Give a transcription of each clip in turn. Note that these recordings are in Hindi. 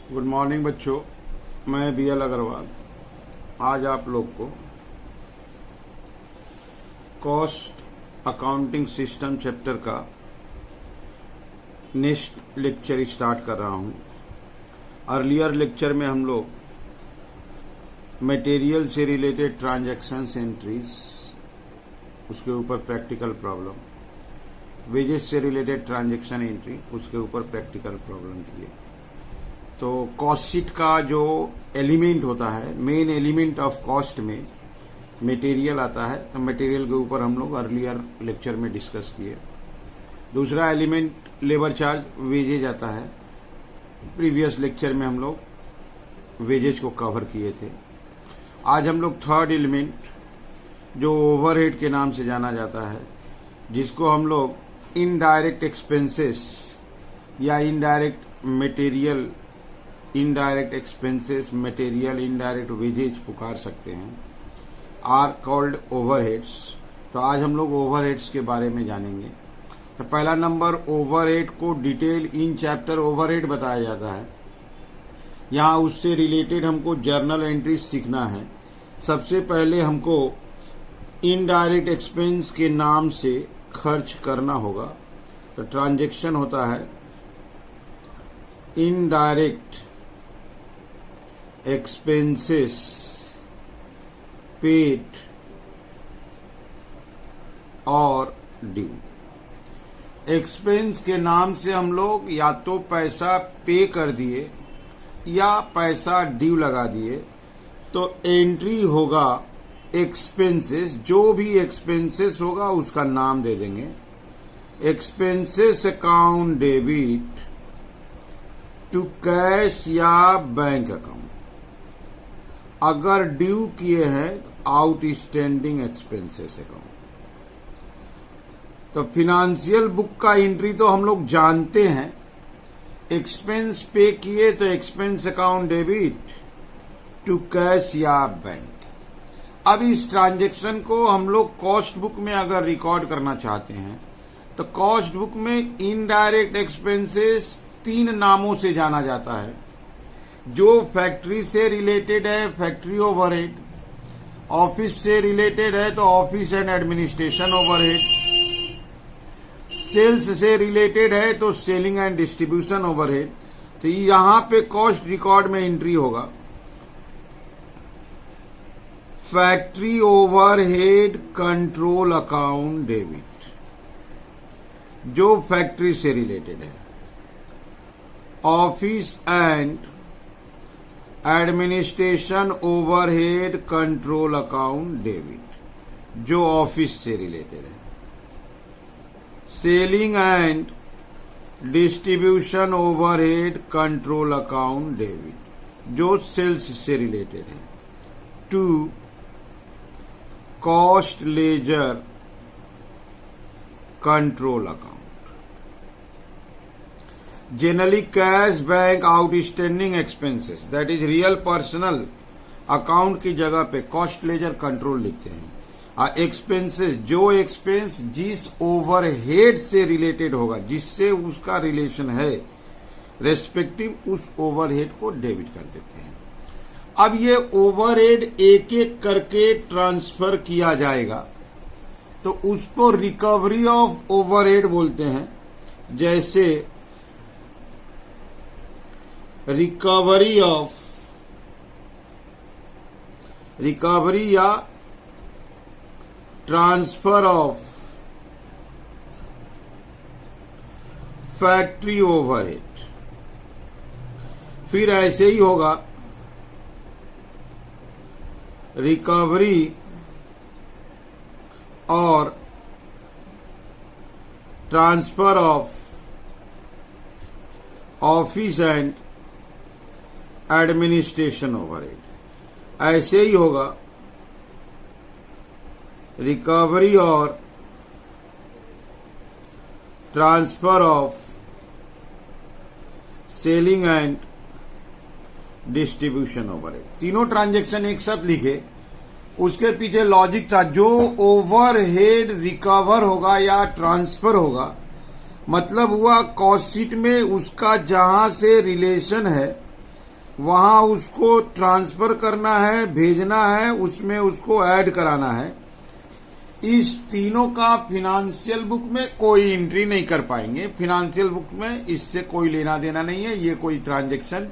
गुड मॉर्निंग बच्चों, मैं बी एल अग्रवाल आज आप लोग को कॉस्ट अकाउंटिंग सिस्टम चैप्टर का नेक्स्ट लेक्चर स्टार्ट कर रहा हूं। अर्लियर लेक्चर में हम लोग मटेरियल से रिलेटेड ट्रांजैक्शंस एंट्रीज, उसके ऊपर प्रैक्टिकल प्रॉब्लम, वेजेस से रिलेटेड ट्रांजैक्शन एंट्री, उसके ऊपर प्रैक्टिकल प्रॉब्लम किए। तो कॉस्ट शीट का जो एलिमेंट होता है, मेन एलिमेंट ऑफ कॉस्ट में मटेरियल आता है, तो मटेरियल के ऊपर हम लोग अर्लियर लेक्चर में डिस्कस किए। दूसरा एलिमेंट लेबर चार्ज, वेजेज आता है। प्रीवियस लेक्चर में हम लोग वेजेज को कवर किए थे। आज हम लोग थर्ड एलिमेंट, जो ओवरहेड के नाम से जाना जाता है, जिसको हम लोग इनडायरेक्ट एक्सपेंसेस या indirect material, indirect expenses, material, indirect wages पुकार सकते हैं, आर कॉल्ड ओवरहेड्स। तो आज हम लोग ओवरहेड्स के बारे में जानेंगे। तो पहला नंबर, ओवरहेड को डिटेल इन चैप्टर ओवरहेड बताया जाता है। यहाँ उससे रिलेटेड हमको जर्नल एंट्री सीखना है। सबसे पहले हमको इनडायरेक्ट एक्सपेंस के नाम से खर्च करना होगा। तो ट्रांजैक्शन होता है इनडायरेक्ट एक्सपेंसेस पेड और ड्यू। एक्सपेंस के नाम से हम लोग या तो पैसा पे कर दिए या पैसा ड्यू लगा दिए, तो एंट्री होगा एक्सपेंसेस। जो भी एक्सपेंसेस होगा उसका नाम दे देंगे। Expenses account debit to cash या बैंक अकाउंट। अगर ड्यू किए हैं तो आउटस्टैंडिंग एक्सपेंसेस अकाउंट। तो फिनेंशियल बुक का एंट्री तो हम लोग जानते हैं। एक्सपेंस पे किए तो expense account debit to cash या बैंक। अब इस ट्रांजैक्शन को हम लोग कॉस्ट बुक में अगर रिकॉर्ड करना चाहते हैं तो कॉस्ट बुक में इनडायरेक्ट एक्सपेंसेस 3 नामों से जाना जाता है। जो फैक्ट्री से रिलेटेड है, फैक्ट्री ओवरहेड। ऑफिस से रिलेटेड है तो office and administration overhead. Sales से रिलेटेड है तो सेलिंग एंड डिस्ट्रीब्यूशन ओवरहेड। तो यहां पे कॉस्ट रिकॉर्ड में एंट्री होगा factory overhead control account debit, जो फैक्ट्री से रिलेटेड है। Office and administration overhead control account debit, जो ऑफिस से रिलेटेड है। Selling and distribution overhead control account debit, जो सेल्स से रिलेटेड है। 2 cost ledger control account. Generally cash bank outstanding expenses, that is real personal account की जगह पे कॉस्ट लेजर कंट्रोल लिखते हैं। एक्सपेंसेस, जो एक्सपेंस जिस ओवरहेड से रिलेटेड होगा, जिससे उसका रिलेशन है रेस्पेक्टिव, उस ओवरहेड को डेबिट कर देते हैं। अब ये ओवरहेड एक एक करके ट्रांसफर किया जाएगा तो उसको रिकवरी ऑफ ओवरहेड बोलते हैं। जैसे रिकवरी या ट्रांसफर ऑफ फैक्ट्री ओवरहेड। फिर ऐसे ही होगा रिकवरी और transfer of office and administration overhead. ऐसे ही होगा रिकवरी और transfer of selling and distribution overhead. तीनों ट्रांजैक्शन एक साथ लिखे, उसके पीछे लॉजिक था। जो ओवरहेड रिकवर होगा या ट्रांसफर होगा, मतलब हुआ कॉस्ट शीट में उसका जहां से रिलेशन है वहां उसको ट्रांसफर करना है, भेजना है, उसमें उसको ऐड कराना है। इस तीनों का फिनेंशियल बुक में कोई एंट्री नहीं कर पाएंगे। फिनेंशियल बुक में इससे कोई लेना देना नहीं है, ये कोई transaction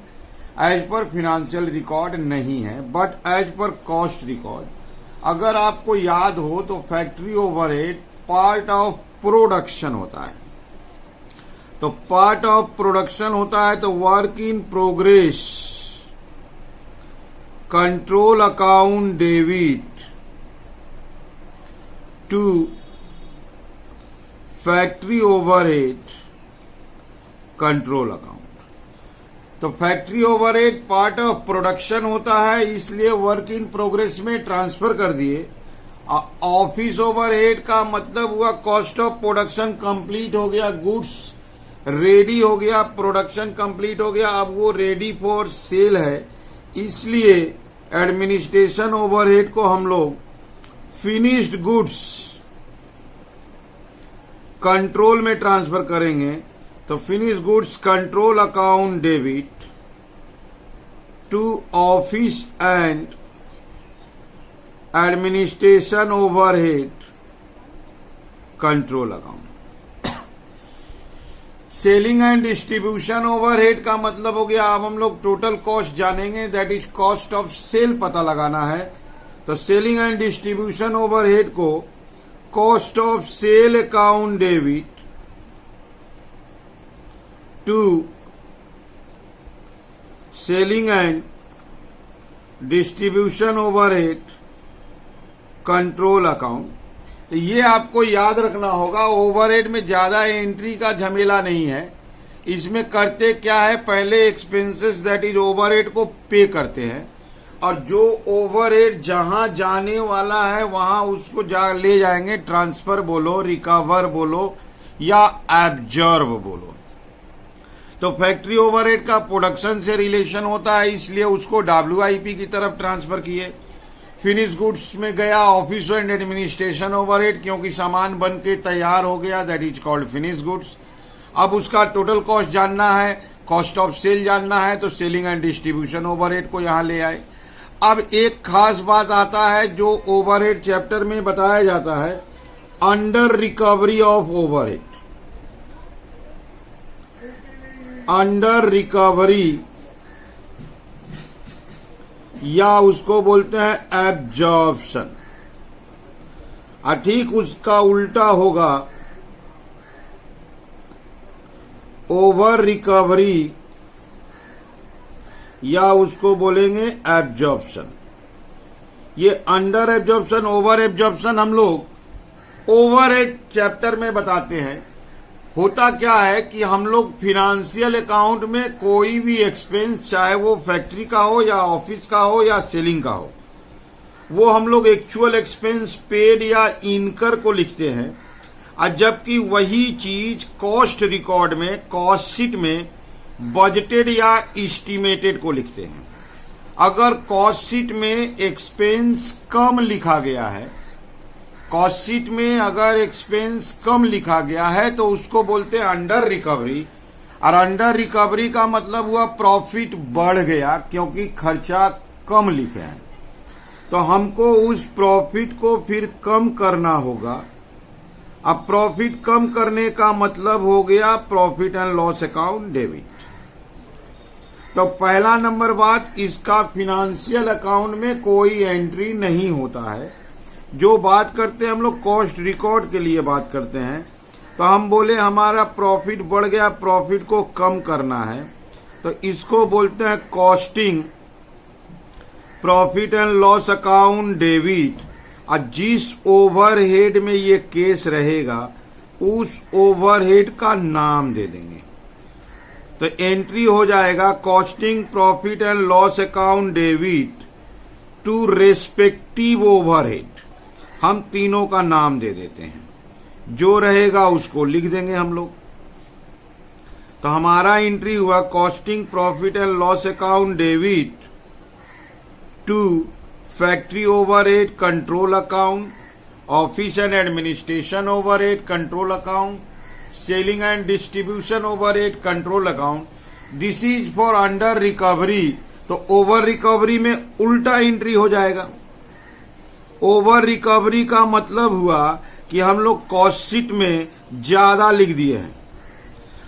as per financial record नहीं है। But as per cost record अगर आपको याद हो तो factory overhead part of production होता है। तो पार्ट ऑफ प्रोडक्शन होता है तो work in progress control account debit to factory overhead control account. तो factory overhead part of production होता है, इसलिए वर्क इन प्रोग्रेस में ट्रांसफर कर दिए। ऑफिस ओवरहेड का मतलब हुआ कॉस्ट ऑफ प्रोडक्शन कंप्लीट हो गया, गुड्स रेडी हो गया, प्रोडक्शन कंप्लीट हो गया, अब वो रेडी फॉर सेल है, इसलिए एडमिनिस्ट्रेशन ओवरहेड को हम लोग फिनिश्ड गुड्स कंट्रोल में ट्रांसफर करेंगे। तो finished goods control account debit to office and administration overhead control account. Selling and distribution overhead का मतलब हो गया, अब हम लोग टोटल कॉस्ट जानेंगे, that is cost of sale पता लगाना है। तो सेलिंग एंड डिस्ट्रीब्यूशन ओवरहेड को cost of sale account debit to selling and distribution overhead control account. तो ये आपको याद रखना होगा, ओवरहेड में ज्यादा एंट्री का झमेला नहीं है। इसमें करते क्या है, पहले एक्सपेंसेस दैट इज ओवरहेड को पे करते हैं, और जो ओवरहेड जहां जाने वाला है वहां उसको ले जाएंगे, ट्रांसफर बोलो, रिकवर बोलो या एब्जॉर्ब बोलो। तो फैक्ट्री ओवरहेड का प्रोडक्शन से रिलेशन होता है, इसलिए उसको WIP की तरफ ट्रांसफर किए। फिनिश गुड्स में गया ऑफिस एंड एडमिनिस्ट्रेशन ओवरहेड, क्योंकि सामान बन के तैयार हो गया, that is called finish goods. अब उसका टोटल कॉस्ट जानना है, कॉस्ट ऑफ सेल जानना है, तो सेलिंग एंड डिस्ट्रीब्यूशन ओवरहेड को यहां ले आए। अब एक खास बात आता है जो ओवरहेड चैप्टर में बताया जाता है, under recovery of overhead. Under recovery या उसको बोलते हैं एब्जॉर्प्शन। ठीक उसका उल्टा होगा ओवर रिकवरी या उसको बोलेंगे एब्जॉर्प्शन। ये अंडर एब्जॉर्प्शन, ओवर एब्जॉर्प्शन हम लोग ओवरहेड चैप्टर में बताते हैं। होता क्या है कि हम लोग फिनेंशियल अकाउंट में कोई भी एक्सपेंस, चाहे वो फैक्ट्री का हो या ऑफिस का हो या सेलिंग का हो, वो हम लोग एक्चुअल एक्सपेंस पेड या इनकर को लिखते हैं, और जबकि वही चीज कॉस्ट रिकॉर्ड में, कॉस्ट शीट में बजटेड या एस्टिमेटेड को लिखते हैं। अगर कॉस्ट शीट में एक्सपेंस कम लिखा गया है, कॉस्ट शीट में अगर एक्सपेंस कम लिखा गया है तो उसको बोलते हैं अंडर रिकवरी। और अंडर रिकवरी का मतलब हुआ प्रॉफिट बढ़ गया क्योंकि खर्चा कम लिखे हैं, तो हमको उस प्रॉफिट को फिर कम करना होगा। अब प्रॉफिट कम करने का मतलब हो गया profit and loss account debit. तो पहला नंबर बात, इसका फिनेंशियल अकाउंट में कोई एंट्री नहीं होता है। जो बात करते हैं हम लोग कॉस्ट रिकॉर्ड के लिए बात करते हैं, तो हम बोले हमारा प्रॉफिट बढ़ गया, प्रॉफिट को कम करना है, तो इसको बोलते हैं costing profit and loss account debit. और जिस ओवरहेड में ये केस रहेगा उस ओवरहेड का नाम दे देंगे, तो एंट्री हो जाएगा costing profit and loss account debit to respective overhead. हम तीनों का नाम दे देते हैं, जो रहेगा उसको लिख देंगे हम लोग। तो हमारा एंट्री हुआ costing profit and loss account debit to factory overhead control account, office and administration overhead control account, selling and distribution overhead control account. This is for under recovery तो ओवर रिकवरी में उल्टा एंट्री हो जाएगा। ओवर रिकवरी का मतलब हुआ कि हम लोग कॉस्ट शीट में ज्यादा लिख दिए हैं।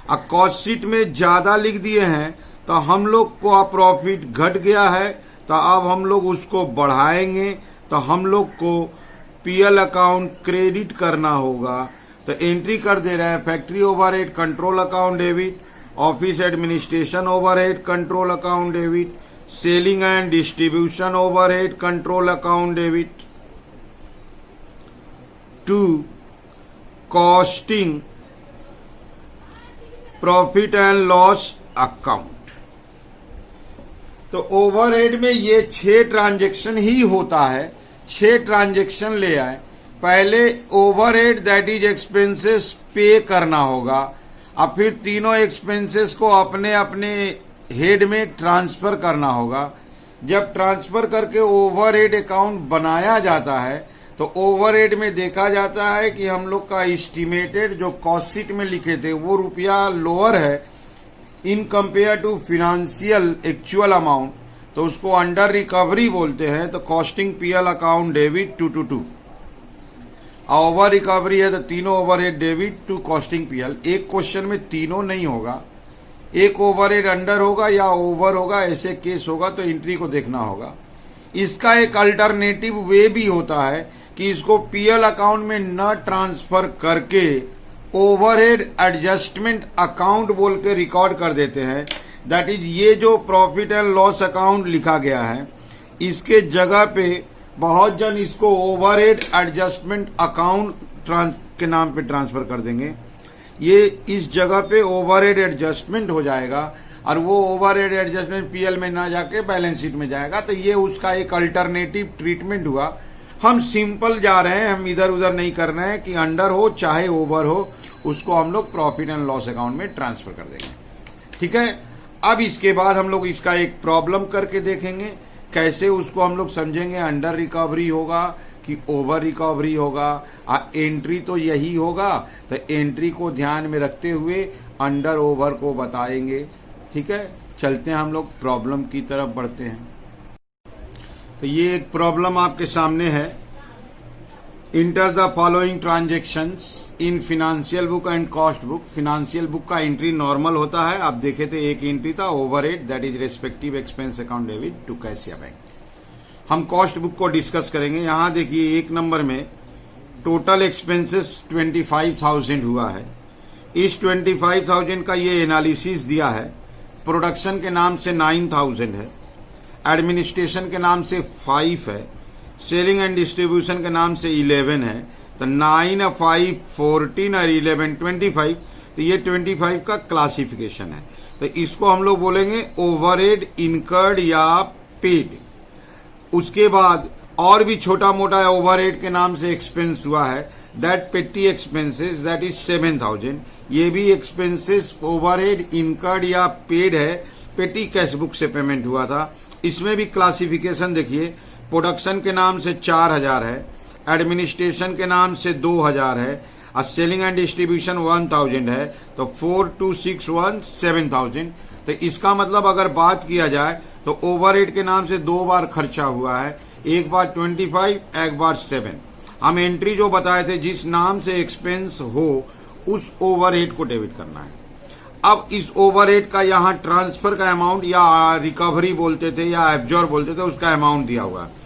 अब कॉस्ट शीट में ज्यादा लिख दिए हैं तो हम लोग को प्रॉफिट घट गया है, तो अब हम लोग उसको बढ़ाएंगे, तो हम लोग को पीएल अकाउंट क्रेडिट करना होगा। तो एंट्री कर दे रहे हैं factory overhead control account debit, office administration overhead control account debit, selling and distribution overhead control account debit, to costing profit and loss account. तो ओवरहेड में ये 6 ट्रांजैक्शन ही होता है। 6 ट्रांजैक्शन ले आए। पहले ओवरहेड दैट इज एक्सपेंसेस पे करना होगा, अब फिर तीनों एक्सपेंसेस को अपने अपने हेड में ट्रांसफर करना होगा। जब ट्रांसफर करके ओवरहेड अकाउंट बनाया जाता है तो ओवरहेड में देखा जाता है कि हम लोग का एस्टिमेटेड जो कॉस्ट शीट में लिखे थे वो रुपया लोअर है in compare to financial actual amount, तो उसको अंडर रिकवरी बोलते हैं। तो costing PL account debit 222। Over recovery है तो तीनों overhead debit to costing PL. एक क्वेश्चन में तीनों नहीं होगा, एक ओवरहेड अंडर होगा या ओवर होगा, ऐसे केस होगा तो एंट्री को देखना होगा। इसका एक अल्टरनेटिव वे भी होता है कि इसको पीएल अकाउंट में न ट्रांसफर करके ओवरहेड एडजस्टमेंट अकाउंट बोल के रिकॉर्ड कर देते हैं। दैट इज ये जो प्रॉफिट एंड लॉस अकाउंट लिखा गया है इसके जगह पे बहुत जन इसको ओवरहेड एडजस्टमेंट अकाउंट के नाम पे ट्रांसफर कर देंगे। ये इस जगह पे ओवरहेड एडजस्टमेंट हो जाएगा और वो ओवरहेड एडजस्टमेंट पीएल में ना जाके बैलेंस शीट में जाएगा। तो ये उसका एक अल्टरनेटिव ट्रीटमेंट हुआ। हम सिंपल जा रहे हैं, हम इधर उधर नहीं कर रहे हैं कि अंडर हो चाहे ओवर हो उसको हम लोग प्रॉफिट एंड लॉस अकाउंट में ट्रांसफर कर देंगे। ठीक है, अब इसके बाद हम लोग इसका एक प्रॉब्लम करके देखेंगे कैसे उसको हम लोग समझेंगे अंडर रिकवरी होगा कि ओवर रिकवरी होगा। एंट्री तो यही होगा, तो एंट्री को ध्यान में रखते हुए अंडर ओवर को बताएंगे। ठीक है, चलते हैं हम लोग प्रॉब्लम की तरफ बढ़ते हैं। तो ये एक प्रॉब्लम आपके सामने है। Enter the following transactions in financial book and cost book. Financial book का एंट्री नॉर्मल होता है, आप देखे थे एक एंट्री था overhead that is respective expense account debit to कैशिया बैंक। हम कॉस्ट बुक को डिस्कस करेंगे। यहां देखिए 1 नंबर में टोटल एक्सपेंसेस 25,000 हुआ है। इस 25,000 का ये एनालिसिस दिया है। प्रोडक्शन के नाम से 9,000 है, एडमिनिस्ट्रेशन के नाम से 5 है, सेलिंग एंड डिस्ट्रीब्यूशन के नाम से 11 है। तो 9 और 5 14 और 11 25। तो ये 25 का क्लासिफिकेशन है। तो इसको हम लोग बोलेंगे ओवरहेड इनकर्ड या पेड। उसके बाद और भी छोटा मोटा ओवरहेड के नाम से एक्सपेंस हुआ है दैट पेटी एक्सपेंसेस दैट इज 7,000। ये भी एक्सपेंसेस ओवरहेड इनकर्ड या पेड है, पेटी कैश बुक से पेमेंट हुआ था। इसमें भी क्लासिफिकेशन देखिए, प्रोडक्शन के नाम से 4,000 है, एडमिनिस्ट्रेशन के नाम से 2,000 है और सेलिंग एंड डिस्ट्रीब्यूशन 1,000 है। तो 4 2 6 1 7,000। तो इसका मतलब अगर बात किया जाए तो ओवरहेड के नाम से 2 बार खर्चा हुआ है, एक बार 25 एक बार 7। हम एंट्री जो बताए थे जिस नाम से एक्सपेंस हो उस ओवरहेड को डेबिट करना है। अब इस ओवरहेड का यहाँ ट्रांसफर का अमाउंट या रिकवरी बोलते थे या एब्जॉर्ब बोलते थे, उसका अमाउंट दिया हुआ है।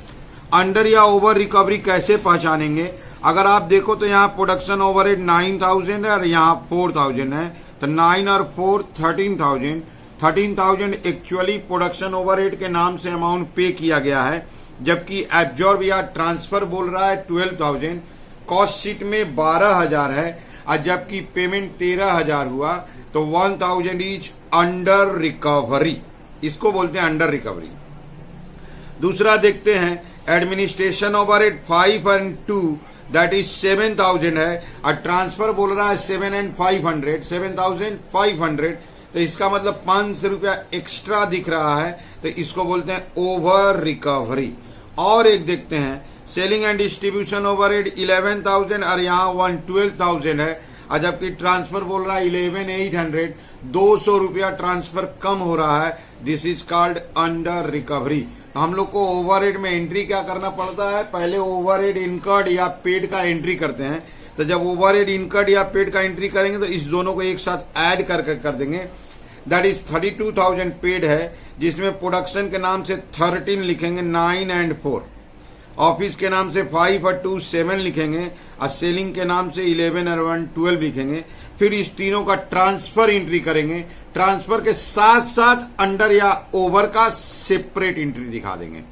अंडर या ओवर रिकवरी कैसे पहचानेंगे? अगर आप देखो तो यहाँ प्रोडक्शन ओवरहेड 9,000 है और यहाँ 4,000 है। तो 9 और 4 13,000। 13,000 एक्चुअली प्रोडक्शन ओवरहेड के नाम से अमाउंट पे किया गया है, जबकि एब्जॉर्ब या ट्रांसफर बोल रहा है 12,000। कॉस्ट शीट में 12,000 है और जबकि पेमेंट 13,000 हुआ। तो 1,000 इज अंडर रिकवरी, इसको बोलते हैं अंडर रिकवरी। दूसरा देखते हैं एडमिनिस्ट्रेशन ओवरहेड 5 और 2 दैट इज 7,000 है और ट्रांसफर बोल रहा है 7 and 500 7,500। तो इसका मतलब 500 रुपया एक्स्ट्रा दिख रहा है, तो इसको बोलते हैं ओवर रिकवरी। और एक देखते हैं सेलिंग एंड डिस्ट्रीब्यूशन ओवरहेड 11,000 और यहाँ 12,000 है और जबकि ट्रांसफर बोल रहा है 11,800, 200 रुपया ट्रांसफर कम हो रहा है। This is called under recovery. हम लोग को ओवरहेड में एंट्री क्या करना पड़ता है, पहले ओवरहेड इनकर्ड या पेड का एंट्री करते हैं। तो जब ओवरहेड इनकर्ड या पेड का एंट्री करेंगे तो इस दोनों को एक साथ ऐड कर देंगे। दैट इज 32,000 पेड है, जिसमें प्रोडक्शन के नाम से 13 लिखेंगे, 9 and 4, ऑफिस के नाम से 5 और 2 7 लिखेंगे, और सेलिंग के नाम से 11 और 1 12 लिखेंगे। फिर इस तीनों का ट्रांसफर एंट्री करेंगे। ट्रांसफर के साथ साथ अंडर या ओवर का सेपरेट एंट्री दिखा देंगे।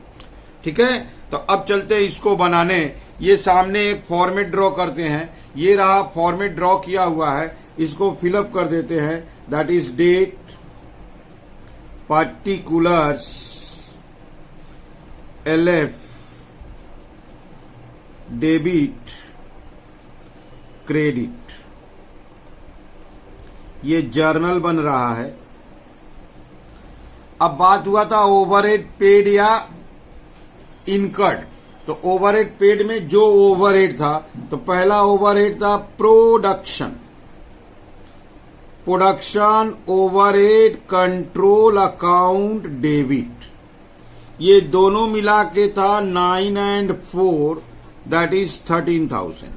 ठीक है, तो अब चलते हैं इसको बनाने। ये सामने एक फॉर्मेट ड्रॉ करते हैं। ये रहा फॉर्मेट ड्रॉ किया हुआ है, इसको फिलअप कर देते हैं। That is date, particulars, LF, debit, credit. ये जर्नल बन रहा है। अब बात हुआ था ओवरहेड पेड या इनकर्ड। तो ओवरहेड पेड में जो ओवरहेड था, तो पहला ओवरहेड था production overhead control account debit. ये दोनों मिला के था 9 and 4, that is 13,000।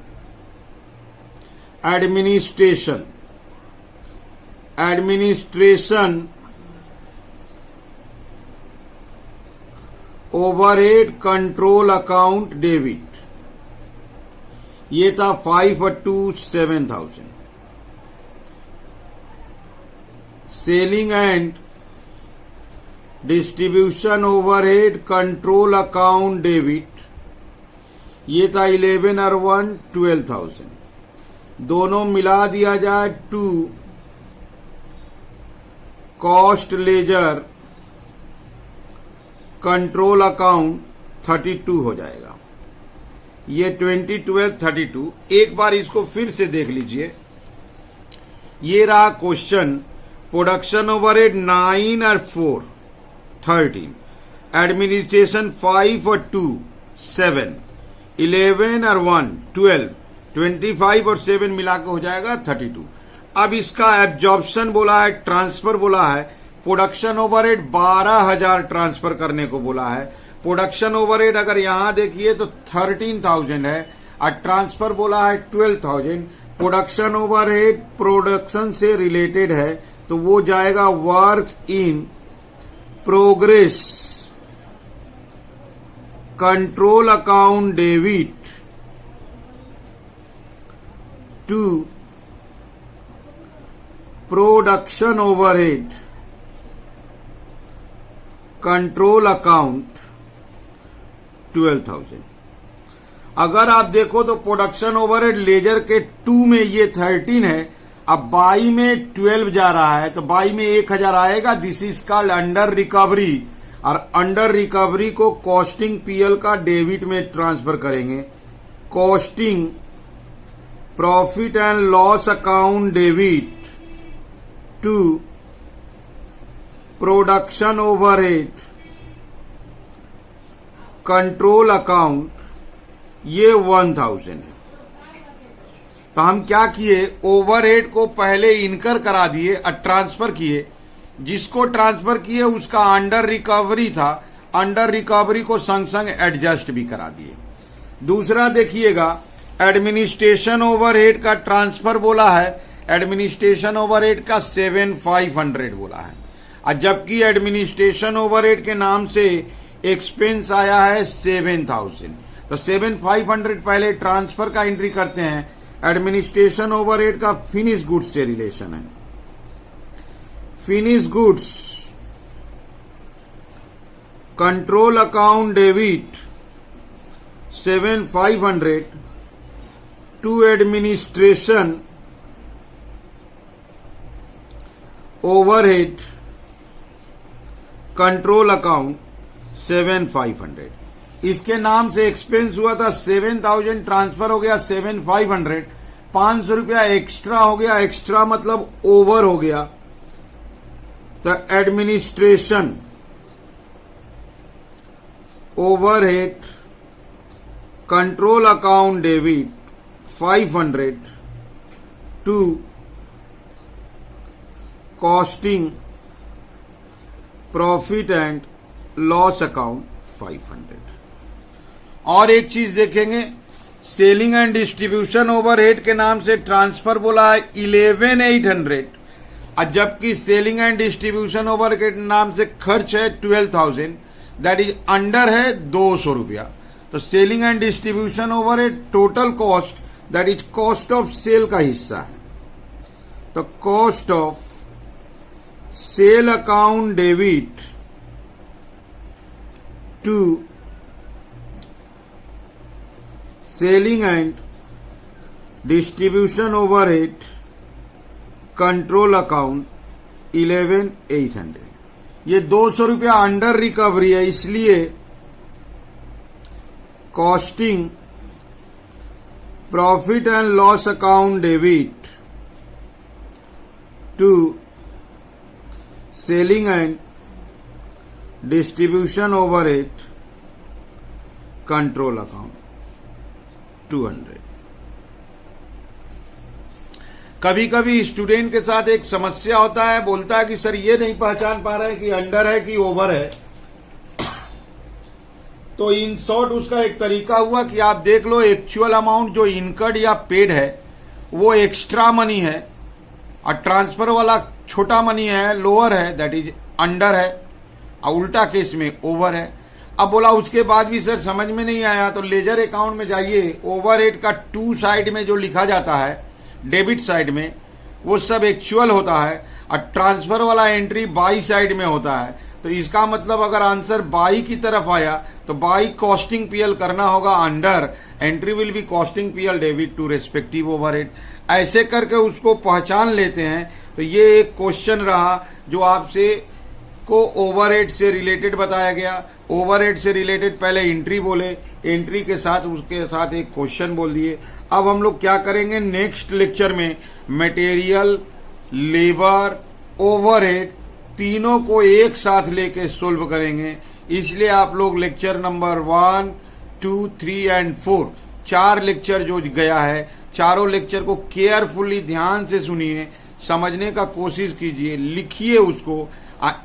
Administration overhead control account debit, ये था 5 और 2 7,000। Selling and distribution overhead control account debit, ये था 11 और 1 12,000। दोनों मिला दिया जाए 2 कॉस्ट लेजर कंट्रोल अकाउंट 32 हो जाएगा। ये 20 12 32। एक बार इसको फिर से देख लीजिए। ये रहा क्वेश्चन, प्रोडक्शन ओवरहेड 9 और 4 13, एडमिनिस्ट्रेशन 5 और 2 7, 11 और 1 12, 25 और 7 मिलाकर हो जाएगा 32। अब इसका एब्जॉर्प्शन बोला है, ट्रांसफर बोला है। प्रोडक्शन ओवरहेड 12,000 ट्रांसफर करने को बोला है। प्रोडक्शन ओवरहेड अगर यहां देखिए तो 13,000 है, और ट्रांसफर बोला है 12,000। प्रोडक्शन ओवरहेड प्रोडक्शन से रिलेटेड है, तो वो जाएगा work in progress control account debit to production overhead control account 12,000। अगर आप देखो तो प्रोडक्शन ओवरहेड लेजर के 2 में ये 13 है, अब बाई में 12 जा रहा है, तो बाई में 1,000 आएगा। This is called under recovery, और अंडर रिकवरी को कॉस्टिंग पीएल का डेबिट में ट्रांसफर करेंगे। Costing profit and loss account debit to production overhead control account, ये 1,000 है। तो हम क्या किए, ओवरहेड को पहले इनकर करा दिए और ट्रांसफर किए। जिसको ट्रांसफर किए उसका अंडर रिकवरी था, अंडर रिकवरी को संग संग एडजस्ट भी करा दिए। दूसरा देखिएगा, एडमिनिस्ट्रेशन ओवरहेड का ट्रांसफर बोला है, एडमिनिस्ट्रेशन ओवरहेड का 7,500 बोला है, और जबकि एडमिनिस्ट्रेशन ओवरहेड के नाम से एक्सपेंस आया है 7,000। तो 7,500 पहले ट्रांसफर का एंट्री करते हैं। एडमिनिस्ट्रेशन ओवरहेड का फिनिश गुड्स से रिलेशन है। Finish goods control account debit 7,500 to administration overhead control account 7,500। इसके नाम से एक्सपेंस हुआ था 7,000, ट्रांसफर हो गया 7,500, 500 रुपया एक्स्ट्रा हो गया। एक्स्ट्रा मतलब ओवर हो गया। तो administration overhead control account debit 500 to costing profit and loss account 500। और एक चीज देखेंगे, सेलिंग एंड डिस्ट्रीब्यूशन ओवरहेड के नाम से ट्रांसफर बोला है 11,800, और जबकि सेलिंग एंड डिस्ट्रीब्यूशन ओवर के नाम से खर्च है 12,000, दैट इज अंडर है 200 रुपया। तो selling and distribution overhead total cost, that is cost of sale का हिस्सा है। तो cost of sale account debit to selling and distribution overhead control account 11,800। ये 200 रुपया अंडर रिकवरी है, इसलिए costing profit and loss account debit to selling and distribution overhead control account 200। कभी कभी स्टूडेंट के साथ एक समस्या होता है, बोलता है कि सर ये नहीं पहचान पा रहे हैं कि अंडर है कि ओवर है। तो इन शॉर्ट उसका एक तरीका हुआ कि आप देख लो एक्चुअल अमाउंट जो इनकर्ड या पेड है वो एक्स्ट्रा मनी है, और ट्रांसफर वाला छोटा मनी है, लोअर है, दैट इज अंडर है, और उल्टा केस में ओवर है। अब बोला उसके बाद भी सर समझ में नहीं आया, तो लेजर अकाउंट में जाइए, ओवरहेड का टू साइड में जो लिखा जाता है डेबिट साइड में वो सब एक्चुअल होता है, और ट्रांसफर वाला एंट्री बाई साइड में होता है। तो इसका मतलब अगर आंसर बाई की तरफ आया तो बाई कॉस्टिंग पीएल करना होगा under, entry will be costing PL debit to respective overhead. ऐसे करके उसको पहचान लेते हैं। तो ये एक क्वेश्चन रहा जो आपसे को ओवरहेड से रिलेटेड बताया गया। ओवरहेड से रिलेटेड पहले एंट्री बोले, एंट्री के साथ उसके साथ एक क्वेश्चन बोल दिए। अब हम लोग क्या करेंगे नेक्स्ट लेक्चर में, मटेरियल, लेबर, ओवरहेड तीनों को एक साथ लेके सोल्व करेंगे। इसलिए आप लोग लेक्चर नंबर 1, 2, 3 एंड 4 4 लेक्चर जो गया है, चारों लेक्चर को केयरफुली ध्यान से सुनिए, समझने का कोशिश कीजिए, लिखिए उसको,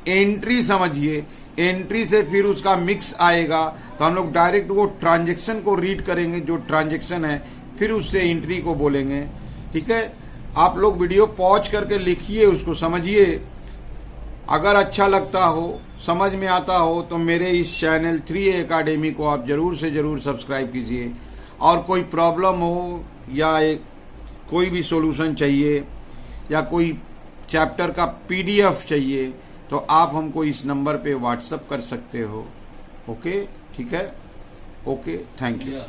एंट्री समझिए, एंट्री से फिर उसका मिक्स आएगा तो हम लोग डायरेक्ट वो ट्रांजैक्शन को रीड करेंगे, जो ट्रांजैक्शन है, फिर उससे एंट्री को बोलेंगे। ठीक है, आप लोग वीडियो पॉज करके लिखिए, उसको समझिए। अगर अच्छा लगता हो, समझ में आता हो, तो मेरे इस चैनल 3A एकेडमी को आप जरूर से जरूर सब्सक्राइब कीजिए। और कोई प्रॉब्लम हो या कोई भी सॉल्यूशन चाहिए या कोई चैप्टर का PDF चाहिए तो आप हमको इस नंबर पे व्हाट्सएप कर सकते हो। ओके, ठीक है, ओके, थैंक यू।